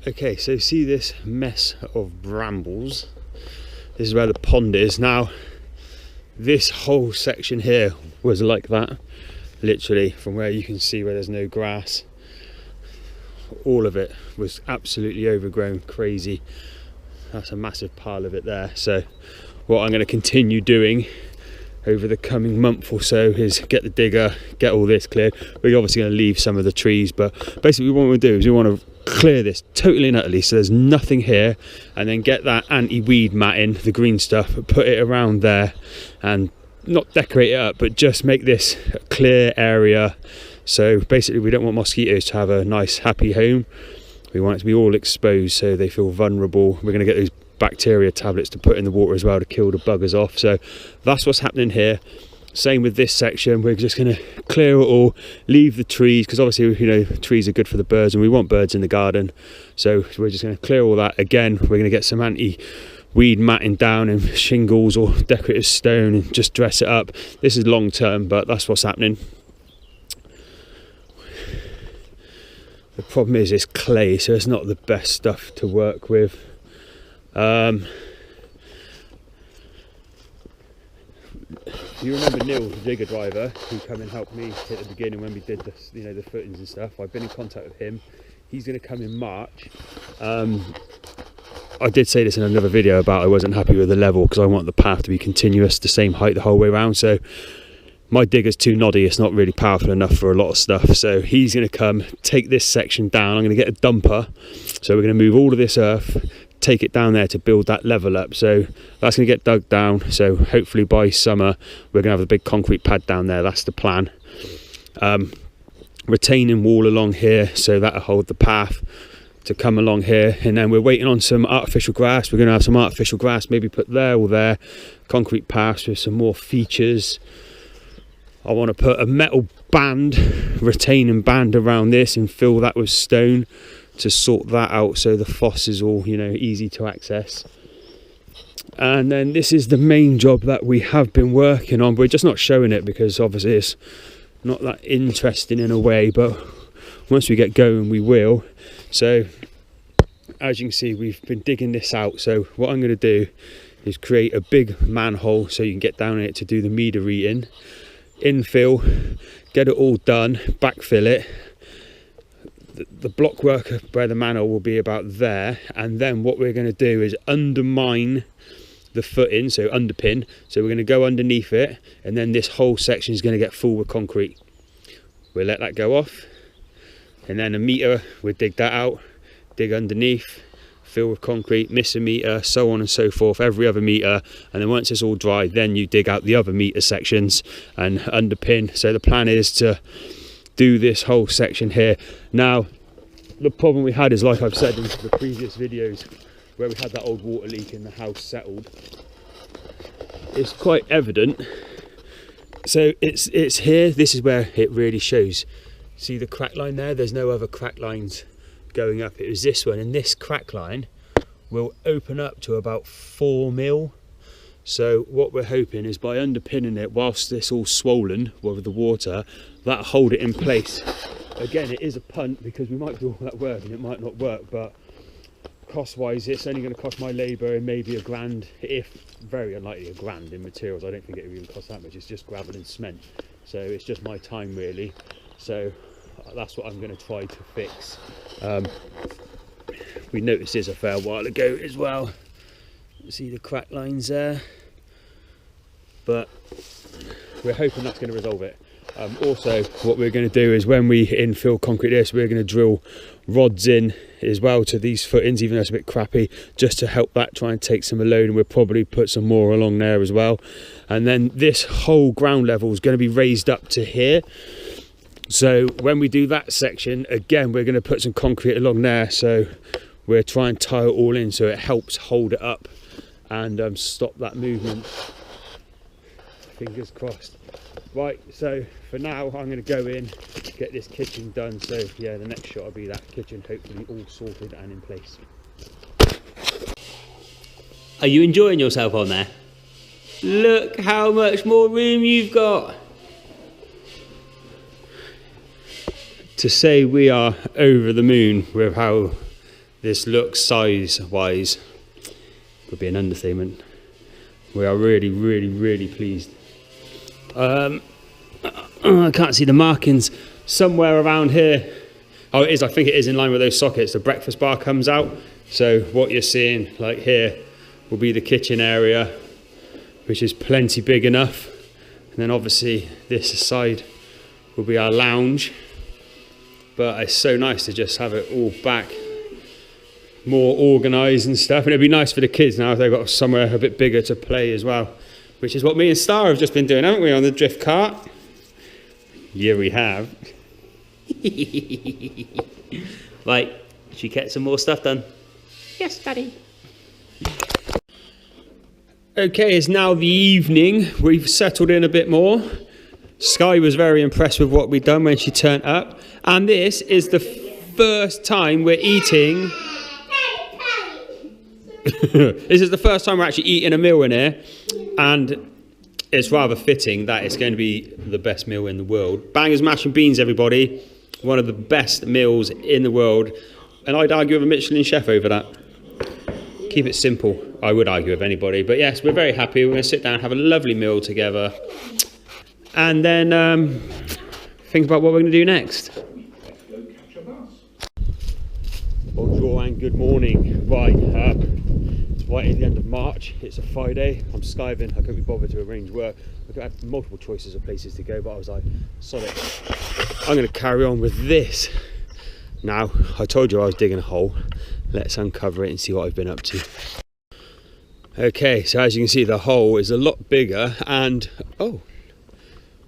Okay, so see this mess of brambles? This is where the pond is. Now, this whole section here was like that, literally, from where you can see where there's no grass. All of it was absolutely overgrown, crazy. That's a massive pile of it there. So what I'm going to continue doing over the coming month or so is get the digger, get all this cleared. We're obviously going to leave some of the trees, but basically what we want to do is we want to clear this totally and utterly so there's nothing here, and then get that anti-weed matting, the green stuff, put it around there and not decorate it up, but just make this a clear area. So basically we don't want mosquitoes to have a nice happy home. We want it to be all exposed so they feel vulnerable. We're going to get those bacteria tablets to put in the water as well to kill the buggers off. So that's what's happening here. Same with this section. We're just going to clear it all, leave the trees, because obviously, you know, trees are good for the birds and we want birds in the garden. So we're just going to clear all that. Again, we're going to get some anti-weed matting down and shingles or decorative stone and just dress it up. This is long term, but that's what's happening. The problem is it's clay, so it's not the best stuff to work with. You remember Neil, the digger driver, who came and helped me at the beginning when we did the, you know, the footings and stuff. I've been in contact with him. He's going to come in March. I did say this in another video about I wasn't happy with the level because I want the path to be continuous, the same height the whole way around. So my digger's too noddy, it's not really powerful enough for a lot of stuff. So he's going to come, take this section down. I'm going to get a dumper. So we're going to move all of this earth, take it down there to build that level up. So that's going to get dug down. So hopefully by summer we're going to have a big concrete pad down there. That's the plan. Retaining wall along here, so that'll hold the path to come along here. And then we're waiting on some artificial grass. We're going to have some artificial grass maybe put there or there, concrete paths with some more features. I want to put a metal band, retaining band around this and fill that with stone to sort that out so the foss is all, you know, easy to access. And then this is the main job that we have been working on. We're just not showing it because obviously it's not that interesting in a way, but once we get going we will. So as you can see, we've been digging this out. So what I'm going to do is create a big manhole so you can get down in it to do the meter reading, infill, get it all done, backfill it. The block work where the manhole will be about there, and then what we're going to do is undermine the footing, so underpin. So we're going to go underneath it, and then this whole section is going to get full with concrete. We'll let that go off, and then a meter, we'll dig that out, dig underneath, fill with concrete, miss a meter, so on and so forth, every other meter. And then once it's all dry, then you dig out the other meter sections and underpin. So the plan is to do this whole section here. Now the problem we had is, like I've said in the previous videos, where we had that old water leak in the house settled, it's quite evident. So it's here, this is where it really shows. See the crack line there? There's no other crack lines going up, it was this one, and this crack line will open up to about 4 mil. So what we're hoping is by underpinning it whilst it's all swollen with the water, that'll hold it in place. Again, it is a punt because we might do all that work and it might not work, but cost wise it's only going to cost my labour and maybe £1,000, if very unlikely £1,000 in materials. I don't think it would even cost that much. It's just gravel and cement, so it's just my time really. So that's what I'm going to try to fix. We noticed this a fair while ago as well. See the crack lines there, but we're hoping that's going to resolve it. Also what we're going to do is when we infill concrete this, we're going to drill rods in as well to these footings, even though it's a bit crappy, just to help that try and take some of the load, and we'll probably put some more along there as well. And then this whole ground level is going to be raised up to here. So when we do that section, again, we're going to put some concrete along there. So we're trying to tie it all in so it helps hold it up and stop that movement. Fingers crossed. Right, so for now I'm going to go in, get this kitchen done. So yeah, the next shot will be that kitchen hopefully all sorted and in place. Are you enjoying yourself on there? Look how much more room you've got. To say we are over the moon with how this looks size-wise would be an understatement. We are really, really, really pleased. I can't see the markings somewhere around here. Oh, it is. I think it is in line with those sockets. The breakfast bar comes out. So what you're seeing, like here, will be the kitchen area, which is plenty big enough. And then obviously this side will be our lounge. But it's so nice to just have it all back, more organised and stuff. And it'd be nice for the kids now if they've got somewhere a bit bigger to play as well, which is what me and Star have just been doing, haven't we, on the drift cart? Yeah, we have. Right, should we get some more stuff done? Yes, Daddy. Okay, it's now the evening. We've settled in a bit more. Sky was very impressed with what we'd done when she turned up. And this is the first time we're eating... This is the first time we're actually eating a meal in here. And it's rather fitting that it's going to be the best meal in the world. Bangers mash and beans, everybody. One of the best meals in the world. And I'd argue with a Michelin chef over that. Keep it simple. I would argue with anybody. But yes, we're very happy. We're going to sit down and have a lovely meal together. And then think about what we're going to do next. Bonjour and good morning. Right, it's right at the end of March. It's a Friday. I'm skiving. I couldn't be bothered to arrange work. I could have multiple choices of places to go, but I was like, sod it. I'm going to carry on with this. Now, I told you I was digging a hole. Let's uncover it and see what I've been up to. Okay, so as you can see, the hole is a lot bigger and, oh,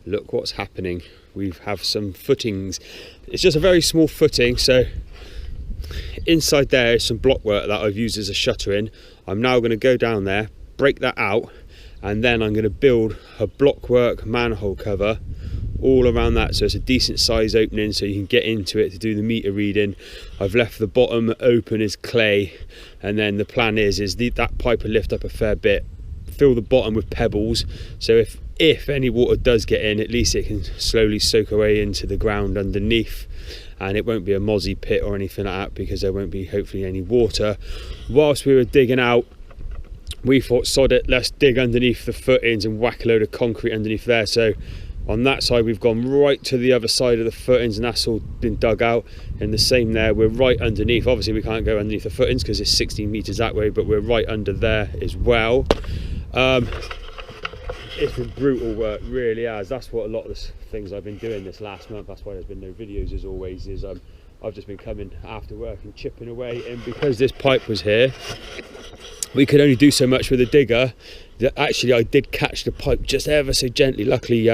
look what's happening. We have some footings. It's just a very small footing, so inside there is some block work that I've used as a shutter in. I'm now going to go down there, break that out, and then I'm going to build a blockwork manhole cover all around that, so it's a decent size opening so you can get into it to do the meter reading. I've left the bottom open as clay, and then the plan is that pipe will lift up a fair bit, fill the bottom with pebbles, so if any water does get in, at least it can slowly soak away into the ground underneath, and it won't be a mozzie pit or anything like that because there won't be hopefully any water. Whilst we were digging out, we thought, sod it, let's dig underneath the footings and whack a load of concrete underneath there. So on that side we've gone right to the other side of the footings and that's all been dug out, and the same there, we're right underneath. Obviously we can't go underneath the footings because it's 16 meters that way, but we're right under there as well. It's been brutal work, really has. That's what a lot of the things I've been doing this last month, that's why there's been no videos as always, is I've just been coming after work and chipping away, and because this pipe was here we could only do so much with a digger. Actually I did catch the pipe just ever so gently. Luckily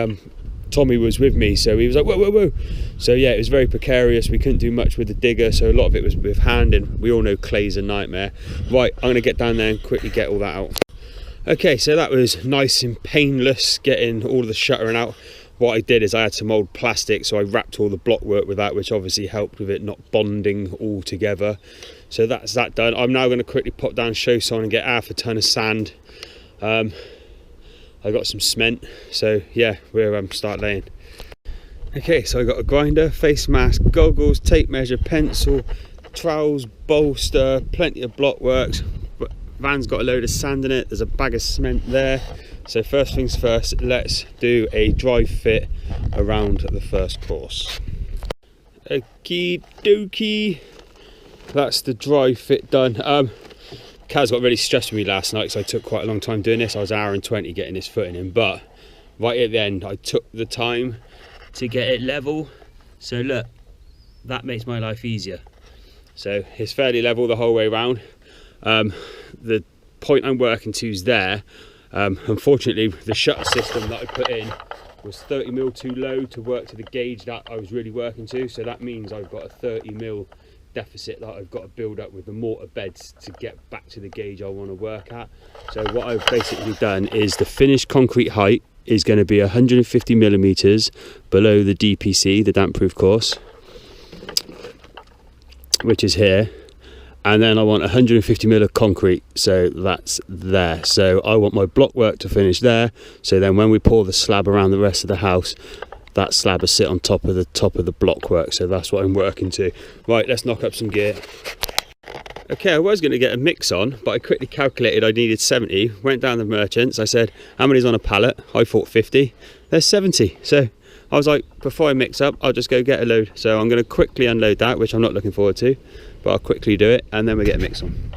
Tommy was with me, so he was like whoa whoa whoa. So yeah, it was very precarious. We couldn't do much with the digger, so a lot of it was with hand, and we all know clay's a nightmare. Right, I'm going to get down there and quickly get all that out. Okay, so that was nice and painless getting all of the shuttering out. What I did is I had some old plastic, so I wrapped all the block work with that, which obviously helped with it not bonding all together. So that's that done. I'm now going to quickly pop down Showson and get half a ton of sand. I got some cement, so yeah, we'll start laying. Okay, so I got a grinder, face mask, goggles, tape measure, pencil, trowels, bolster, plenty of block works. Van's got a load of sand in it, there's a bag of cement there. So first things first, let's do a dry fit around the first course. Okie dokie, that's the dry fit done. Kaz got really stressed with me last night because I took quite a long time doing this. I was an hour and 20 getting this footing in, but right at the end I took the time to get it level. So look, that makes my life easier. So it's fairly level the whole way around. The point I'm working to is there. Unfortunately the shutter system that I put in was 30mm too low to work to the gauge that I was really working to, so that means I've got a 30mm deficit that I've got to build up with the mortar beds to get back to the gauge I want to work at. So what I've basically done is the finished concrete height is going to be 150mm below the DPC, the damp proof course, which is here. And then I want 150mm of concrete, so that's there. So I want my block work to finish there, so then when we pour the slab around the rest of the house, that slab will sit on top of the block work. So that's what I'm working to. Right, let's knock up some gear. Okay, I was going to get a mix on, but I quickly calculated I needed 70. Went down the merchants. I said, how many's on a pallet? I thought 50. There's 70. So I was like, before I mix up, I'll just go get a load. So I'm going to quickly unload that, which I'm not looking forward to, but I'll quickly do it and then we'll get a mix on.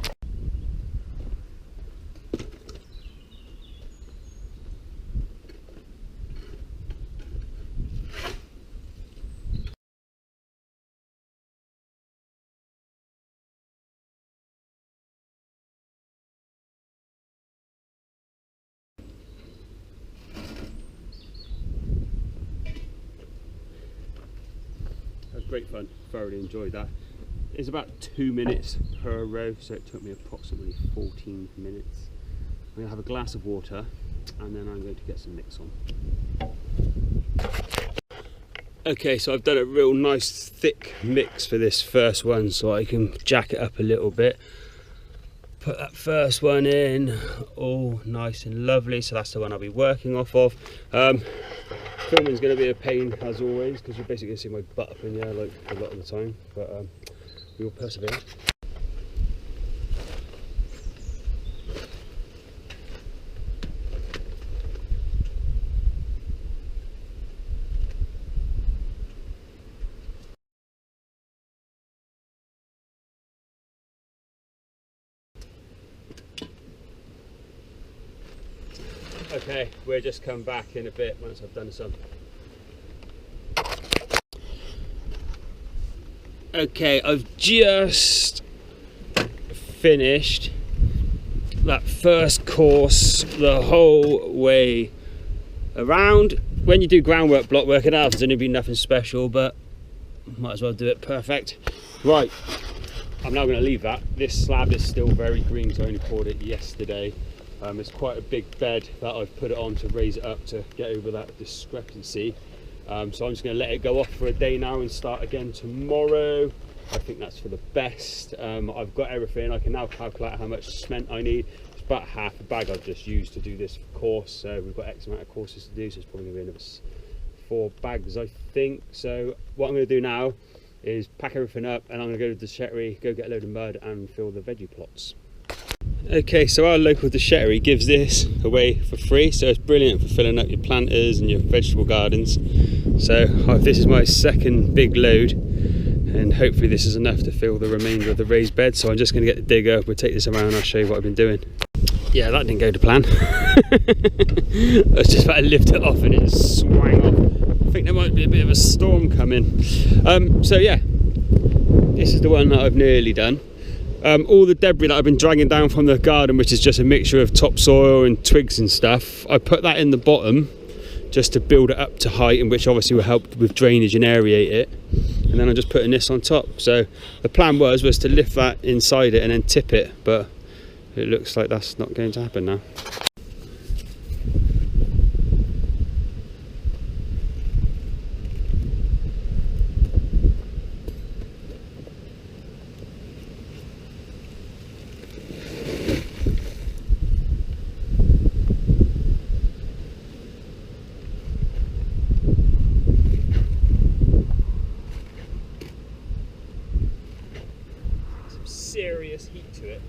Great fun, thoroughly enjoyed that. It's about 2 minutes per row, so it took me approximately 14 minutes. I'm going to have a glass of water and then I'm going to get some mix on. Okay, so I've done a real nice thick mix for this first one so I can jack it up a little bit. Put that first one in, all nice and lovely, so that's the one I'll be working off of. Filming's going to be a pain as always because you're basically going to see my butt up in the air like a lot of the time, but we will persevere. Okay, we'll just come back in a bit once I've done some. Okay, I've just finished that first course the whole way around. When you do groundwork, block work, it has only been nothing special, but might as well do it perfect. Right, I'm now going to leave that. This slab is still very green, so I only poured it yesterday. It's quite a big bed that I've put it on to raise it up to get over that discrepancy. So I'm just going to let it go off for a day now and start again tomorrow. I think that's for the best. I've got everything. I can now calculate how much cement I need. It's about half a bag I've just used to do this course. So we've got X amount of courses to do, so it's probably going to be another 4 bags, I think. So what I'm going to do now is pack everything up and I'm going to go to the Déchetterie, go get a load of mud and fill the veggie plots. Okay, so our local Déchetterie gives this away for free, so it's brilliant for filling up your planters and your vegetable gardens. So this is my second big load and hopefully this is enough to fill the remainder of the raised bed. So I'm just going to get the digger, we'll take this around and I'll show you what I've been doing. Yeah, that didn't go to plan. I was just about to lift it off and it swang off. I think there might be a bit of a storm coming. So yeah, this is the one that I've nearly done. All the debris that I've been dragging down from the garden, which is just a mixture of topsoil and twigs and stuff, I put that in the bottom just to build it up to height, and which obviously will help with drainage and aerate it. And then I'm just putting this on top. So the plan was to lift that inside it and then tip it, but it looks like that's not going to happen now. Serious heat to it.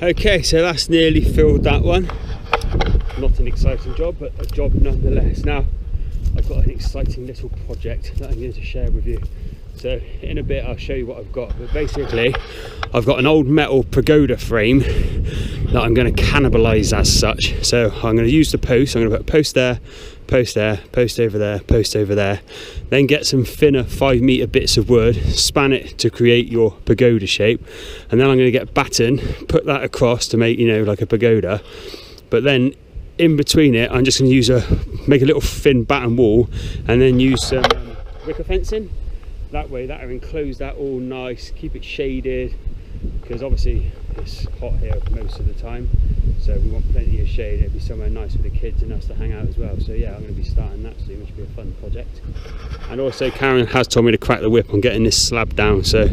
Okay, so that's nearly filled that one. Not an exciting job, but a job nonetheless. Now, I've got an exciting little project that I'm going to share with you. So in a bit I'll show you what I've got, but basically I've got an old metal pagoda frame that I'm going to cannibalise as such. So I'm going to use the post. I'm going to put a post there, post there, post over there, post over there, then get some thinner 5 metre bits of wood, span it to create your pagoda shape, and then I'm going to get batten, put that across to make, you know, like a pagoda. But then in between it I'm just going to use make a little thin batten wall, and then use some wicker fencing. That way that'll enclose that all nice, keep it shaded, because obviously it's hot here most of the time, so we want plenty of shade. It'll be somewhere nice for the kids and us to hang out as well. So yeah, I'm going to be starting that soon, which will be a fun project. And also Karen has told me to crack the whip on getting this slab down, so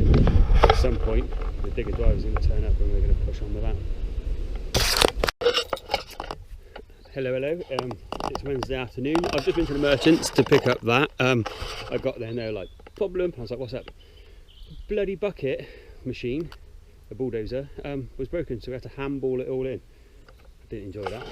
at some point the digger driver is going to turn up and we're going to push on with that. Hello. It's Wednesday afternoon. I've just been to the Merchants to pick up that. I got there and they're like, problem. I was like, what's up? Bloody bucket machine, a bulldozer, was broken, so we had to handball it all in. I didn't enjoy that.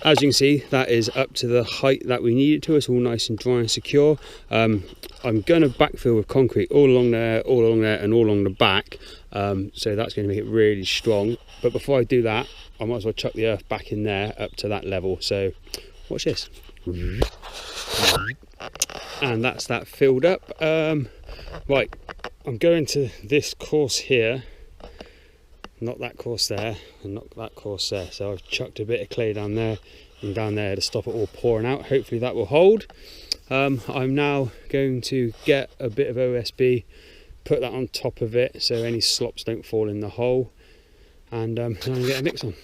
As you can see, that is up to the height that we need it to. It's all nice and dry and secure. I'm going to backfill with concrete all along there, and all along the back. So that's going to make it really strong. But before I do that, I might as well chuck the earth back in there up to that level. So watch this. And that's that filled up. Right, I'm going to this course here, not that course there, and not that course there. So I've chucked a bit of clay down there and down there to stop it all pouring out. Hopefully that will hold. I'm now going to get a bit of OSB, put that on top of it so any slops don't fall in the hole, and then I'm going to get a mix on.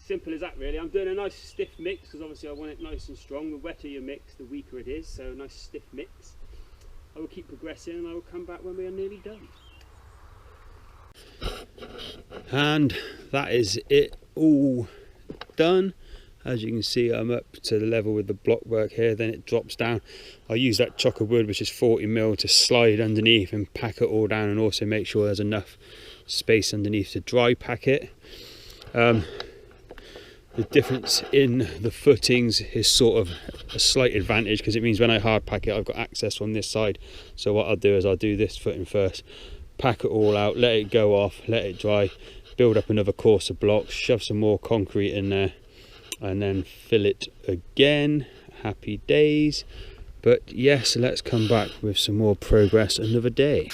Simple as that really. I'm doing a nice stiff mix because obviously I want it nice and strong. The wetter you mix, the weaker it is, so a nice stiff mix. I will keep progressing and I will come back when we are nearly done. And that is it all done. As you can see, I'm up to the level with the block work here, then it drops down. I use that chocker wood, which is 40mm, to slide underneath and pack it all down, and also make sure there's enough space underneath to dry pack it. The difference in the footings is sort of a slight advantage, because it means when I hard pack it, I've got access from this side. So what I'll do is I'll do this footing first, pack it all out, let it go off, let it dry, build up another course of blocks, shove some more concrete in there, and then fill it again. Happy days. But yes, let's come back with some more progress another day.